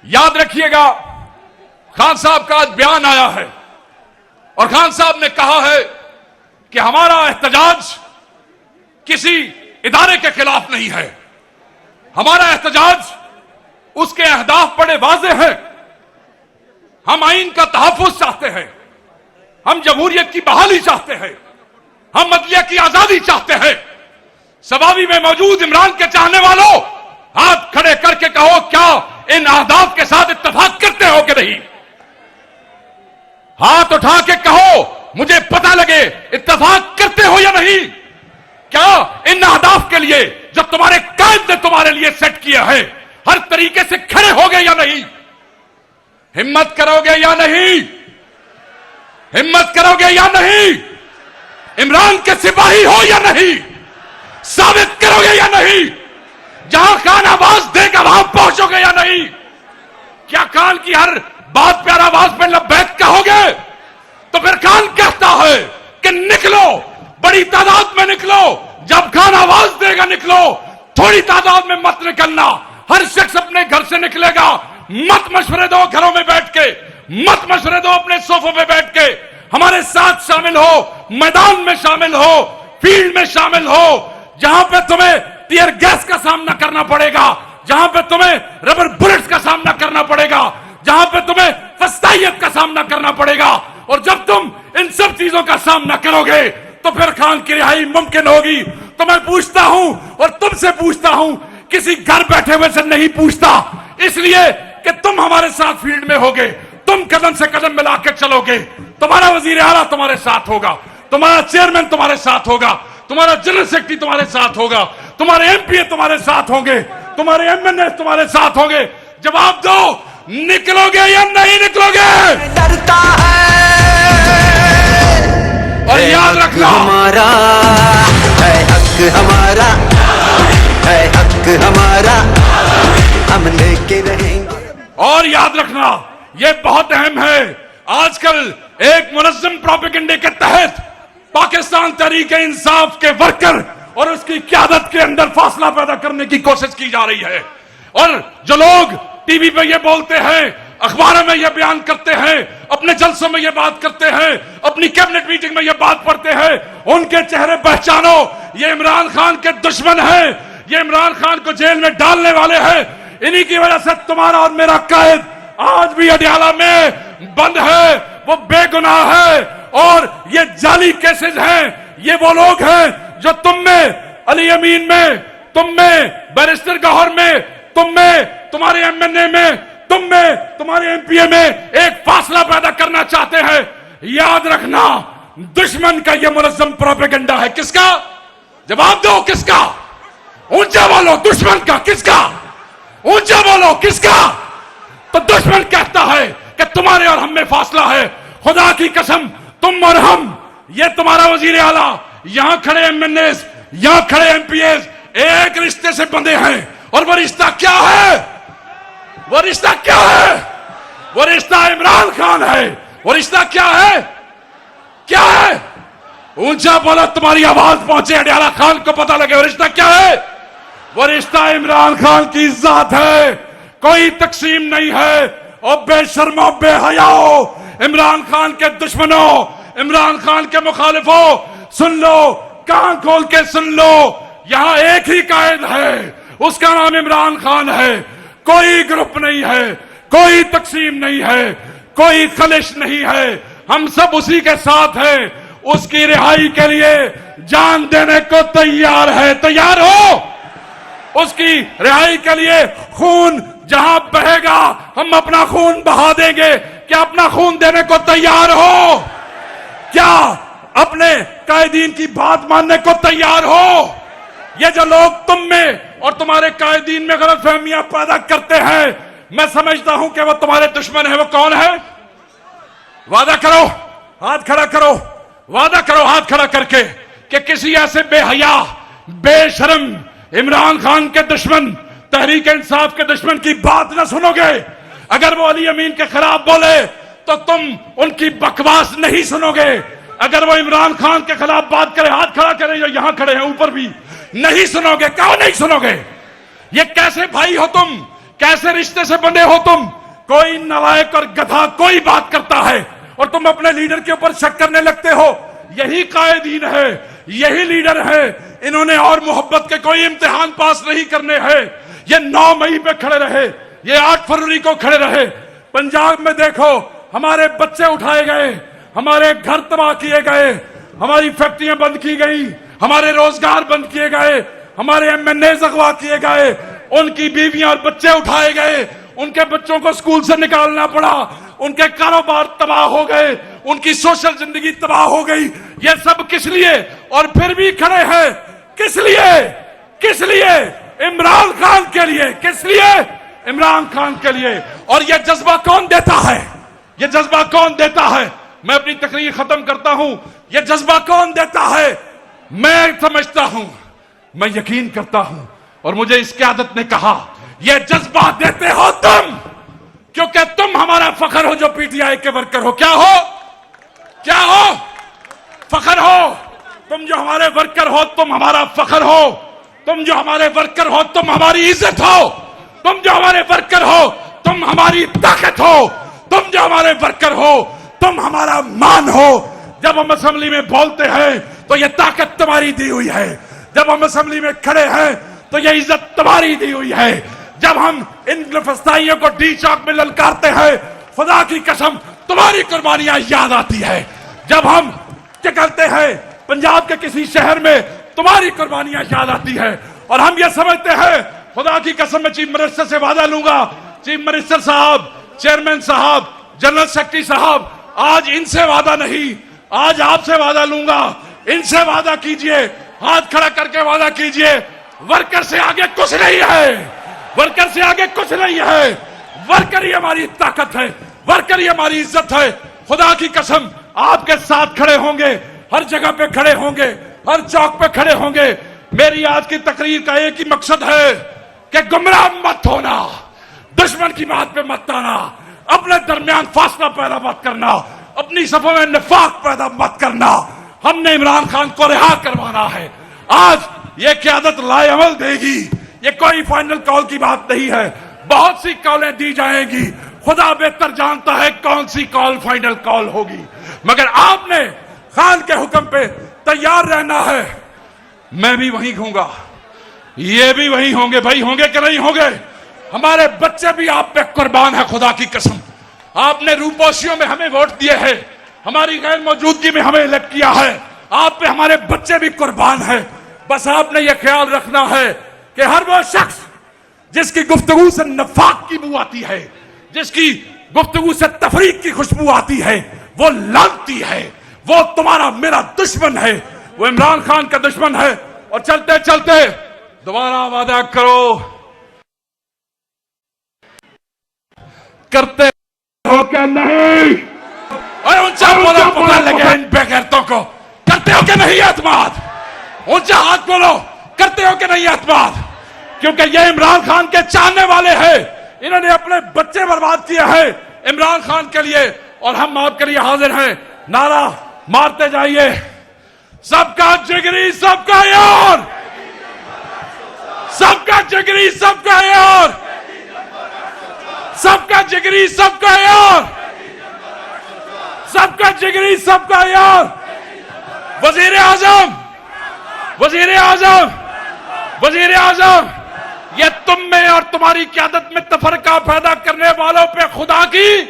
याद रखिएगा, खान साहब का आज बयान आया है और खान साहब ने कहा है कि हमारा एहतजाज किसी इदारे के खिलाफ नहीं है, हमारा एहतजाज उसके अहदाफ बड़े वाज़े हैं। हम आइन का तहफ़्फ़ुज़ चाहते हैं, हम जमहूरियत की बहाली चाहते हैं, हम अदलिया की आजादी चाहते हैं। सवावी में मौजूद इमरान के चाहने वालों, हाथ खड़े करके कहो, क्या इन अहदाफ के साथ इत्तेफाक करते हो कि नहीं? हाथ उठा के कहो, मुझे पता लगे इत्तेफाक करते हो या नहीं। क्या इन अहदाफ के लिए जो तुम्हारे कायद ने तुम्हारे लिए सेट किया है, हर तरीके से खड़े होगे या नहीं? हिम्मत करोगे या नहीं? हिम्मत करोगे या नहीं? इमरान के सिपाही हो या नहीं? साबित करोगे या नहीं? जहां खान आवाज देगा वहां पहुंचोगे या नहीं? क्या खान की हर बात पर आवाज पे लब्बैक कहोगे? तो फिर खान कहता है कि निकलो, बड़ी तादाद में निकलो, जब खान आवाज देगा निकलो, थोड़ी तादाद में मत निकलना। हर शख्स अपने घर से निकलेगा, मत मशवरे दो घरों में बैठ के, मत मशवरे दो अपने सोफों पे बैठ के। हमारे साथ शामिल हो, मैदान में शामिल हो, फील्ड में शामिल हो, जहां पे तुम्हें टीयर गैस का सामना करना पड़ेगा, जहां पे तुम्हें रबर बुलेट्स का सामना करना पड़ेगा, जहां पे तुम्हें फस्तायत का सामना करना पड़ेगा। और जब तुम इन सब चीजों का सामना करोगे तो फिर खान की रिहाई मुमकिन होगी। तो मैं पूछता हूं और तुमसे पूछता हूं, किसी घर बैठे हुए से नहीं पूछता, इसलिए कि तुम हमारे साथ फील्ड में होगे, तुम कदम से कदम मिला के चलोगे, तुम्हारा वजीर आला तुम्हारे साथ होगा, तुम्हारा चेयरमैन तुम्हारे साथ होगा, तुम्हारा जनरल सेक्रेटरी तुम्हारे साथ होगा, तुम्हारे एमपीए तुम्हारे साथ होंगे, तुम्हारे एमएनए तुम्हारे साथ होंगे। जवाब दो, निकलोगे या नहीं निकलोगे? डरता है और याद रखना, हमारा है हक, हमारा है हक, हमारा हम लेके रहेंगे। और याद रखना, यह बहुत अहम है। आजकल एक मुनज़्ज़म प्रोपेगेंडे के तहत पाकिस्तान तहरीक-ए-इंसाफ के वर्कर और उसकी क़यादत के अंदर फासला पैदा करने की कोशिश की जा रही है। और जो लोग टीवी पे ये बोलते हैं, अखबारों में ये बयान करते हैं, अपने जलसों में ये बात करते हैं, अपनी कैबिनेट मीटिंग में ये बात पढ़ते हैं, उनके चेहरे पहचानो, ये इमरान खान के दुश्मन हैं, ये इमरान खान को जेल में डालने वाले हैं। इन्हीं की वजह से तुम्हारा और मेरा कायद आज भी अडियाला में बंद है, वो बेगुनाह है। और ये जाली केसेस हैं, ये वो लोग हैं जो तुम में, अली अमीन में, तुम में, बैरिस्टर गौहर में, तुम में, तुम्हारे एमएनए में, तुम में, तुम्हारे एमपीए में एक फासला पैदा करना चाहते हैं। याद रखना, दुश्मन का यह मुनज़्ज़म प्रोपेगेंडा है। किसका? जवाब दो, किसका? ऊंचा बोलो, दुश्मन का। किसका? ऊंचा बोलो, किसका? तो दुश्मन कहता है कि तुम्हारे और हम में फासला है। खुदा की कसम, तुम और हम, ये तुम्हारा वजीर आला, यहां खड़े एमएनए, यहां खड़े एमपीएस एक रिश्ते से बंधे हैं। और वो रिश्ता क्या है? वो रिश्ता क्या है? वो रिश्ता इमरान खान है। वो रिश्ता क्या है? क्या है? ऊंचा बोला, तुम्हारी आवाज पहुंचे, अडियाला खान को पता लगे। वो रिश्ता क्या है? वो रिश्ता इमरान खान की जात है, कोई तकसीम नहीं है। और बेशर्मो, बेहयाओ, इमरान खान के दुश्मनों, इमरान खान के मुखालिफों, सुन लो, कान खोल के सुन लो, यहां एक ही कायद है, उसका नाम इमरान खान है। कोई ग्रुप नहीं है, कोई तकसीम नहीं है, कोई खलिश नहीं है, हम सब उसी के साथ हैं। उसकी रिहाई के लिए जान देने को तैयार है। तैयार हो? उसकी रिहाई के लिए खून जहां बहेगा हम अपना खून बहा देंगे। क्या अपना खून देने को तैयार हो? क्या अपने कायदीन की बात मानने को तैयार हो? ये जो लोग तुम में और तुम्हारे कायदीन में गलतफहमियां पैदा करते हैं, मैं समझता हूं कि वो तुम्हारे दुश्मन है। वो कौन है? वादा करो, हाथ खड़ा करो, वादा करो हाथ खड़ा करके कि किसी ऐसे बेहया, बेशर्म, इमरान खान के दुश्मन, तहरीक इंसाफ के दुश्मन की बात न सुनोगे। अगर वो अली अमीन के खिलाफ बोले तो तुम उनकी बकवास नहीं सुनोगे। अगर वो इमरान खान के खिलाफ बात करे, हाथ खड़ा करे, जो यहां खड़े हैं ऊपर भी, नहीं सुनोगे। क्यों नहीं सुनोगे? ये कैसे भाई हो तुम कैसे रिश्ते से बने हो तुम? कोई नालायक और गधा कोई बात करता है और तुम अपने लीडर के ऊपर शक करने लगते हो। यही कायदीन है, यही लीडर है। इन्होंने और मोहब्बत के कोई इम्तिहान पास नहीं करने हैं। ये 9 मई पे खड़े रहे, ये 8 फरवरी को खड़े रहे। पंजाब में देखो, हमारे बच्चे उठाए गए, हमारे घर तबाह किए गए, हमारी फैक्ट्रियां बंद की गई, हमारे रोजगार बंद किए गए, हमारे एमएनए अगवा किए गए, उनकी बीवियां और बच्चे उठाए गए, उनके बच्चों को स्कूल से निकालना पड़ा, उनके कारोबार तबाह हो गए, उनकी सोशल जिंदगी तबाह हो गई। ये सब किस लिए? और फिर भी खड़े हैं किस लिए? किस लिए? इमरान खान के लिए। किस लिए? इमरान खान के लिए। और ये जज्बा कौन देता है? ये जज्बा कौन देता है? मैं अपनी तकरीर खत्म करता हूं। ये जज्बा कौन देता है? मैं समझता हूं, मैं यकीन करता हूं, और मुझे इस क़यादत ने कहा, ये जज्बा देते हो तुम, क्योंकि तुम हमारा फखर हो जो पीटीआई के वर्कर हो। क्या हो? क्या हो? फखर हो। तुम जो हमारे वर्कर हो, तुम हमारा फखर हो। तुम जो हमारे वर्कर हो, तुम हमारी इज्जत हो। तुम जो हमारे वर्कर हो, तुम हमारी ताकत हो। तुम जो हमारे वर्कर हो, तुम हमारा मान हो। जब हम असेंबली में बोलते हैं तो यह ताकत तुम्हारी दी हुई है। जब हम असेंबली में खड़े हैं तो यह इज्जत तुम्हारी दी हुई है। जब हम इन फस्ताइयों को डी चौक में ललकारते हैं, खुदा की कसम तुम्हारी कुर्बानियां याद आती है। जब हम क्या करते हैं पंजाब के किसी शहर में, तुम्हारी कुर्बानियां याद आती है। और हम ये समझते हैं, खुदा की कसम मैं चीफ मिनिस्टर से वादा लूंगा, चीफ मिनिस्टर साहब, चेयरमैन साहब, जनरल सेक्रेटरी साहब, आज इनसे वादा नहीं, आज आपसे वादा लूंगा। इनसे वादा कीजिए, हाथ खड़ा करके वादा कीजिए, वर्कर से आगे कुछ नहीं है। वर्कर से आगे कुछ नहीं है। वर्कर ही हमारी ताकत है, वर्कर ही हमारी इज्जत है। खुदा की कसम आपके साथ खड़े होंगे, हर जगह पे खड़े होंगे, हर चौक पे खड़े होंगे। मेरी आज की तकरीर का एक ही मकसद है कि गुमराह मत होना, दुश्मन की बात पे मत आना, अपने दरमियान फासला पैदा मत करना, अपनी सफों में निफाक पैदा मत करना। हमने इमरान खान को रिहा करवाना है। आज ये क़यादत लाएअमल देगी। ये कोई फाइनल कॉल की बात नहीं है, बहुत सी कॉलें दी जाएंगी। खुदा बेहतर जानता है कौन सी कॉल फाइनल कॉल होगी, मगर आपने खान के हुक्म पे तैयार रहना है। मैं भी वहीं होऊंगा, ये भी वहीं होंगे। भाई होंगे कि नहीं होंगे? हमारे बच्चे भी आप पे कुर्बान है। खुदा की कसम आपने रूपोशियों में हमें वोट दिए हैं, हमारी गैर मौजूदगी में हमें इलेक्ट किया है। आप पे हमारे बच्चे भी कुर्बान है। बस आपने यह ख्याल रखना है कि हर वो शख्स जिसकी गुफ्तगू से नफाक की बू आती है, जिसकी गुफ्तगू से तफरीक की खुशबू आती है, वो लानती है, वो तुम्हारा मेरा दुश्मन है, वो इमरान खान का दुश्मन है। और चलते चलते दोबारा वादा करो, करते हो क्या नहीं? और ऊंचा बोलो, पता लगे इन बेगैरतों को, करते हो क्या नहीं एतमाद? ऊंचा हाथ बोलो, करते हो क्या नहीं एतमाद? क्योंकि ये इमरान खान के चाहने वाले हैं। इन्होंने अपने बच्चे बर्बाद किए हैं इमरान खान के लिए, और हम आपके लिए हाजिर हैं। नारा मारते जाइए, सबका जिगरी सबका यार, सबका जिगरी सबका यार, सबका जिगरी सबका यार, सबका जिगरी सबका यार। वजीर आजम, वजीर आजम, वजीर आजम, ये तुम में और तुम्हारी क़यादत में तफरका पैदा करने वालों पे खुदा की,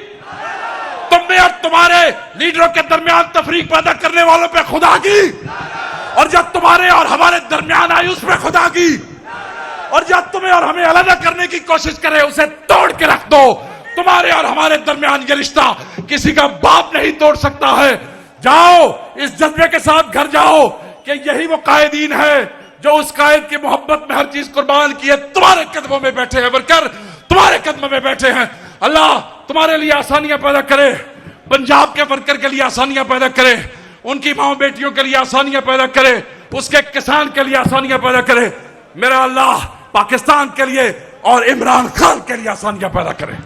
तुम में और तुम्हारे लीडरों के दरमियान तफरीक पैदा करने वालों पे खुदा की, और जब तुम्हारे और हमारे दरमियान आई उस पे खुदा की, और जब तुम्हें और हमें अलग करने की कोशिश करे उसे तोड़ के रख दो। तुम्हारे और हमारे दरमियान ये रिश्ता किसी का बाप नहीं तोड़ सकता है। जाओ इस जज्बे के साथ घर जाओ कि यही वो कायदीन है जो उस कायद की मोहब्बत में हर चीज कुर्बान की है। तुम्हारे कदमों में बैठे हैं वर्कर, तुम्हारे कदमों में बैठे हैं। अल्लाह तुम्हारे लिए आसानियां पैदा करे, पंजाब के वर्कर के लिए आसानियां पैदा करे, उनकी माओ बेटियों के लिए आसानियां पैदा करे, उसके किसान के लिए आसानियां पैदा करे। मेरा अल्लाह पाकिस्तान के लिए और इमरान खान के लिए आसानियां पैदा करे।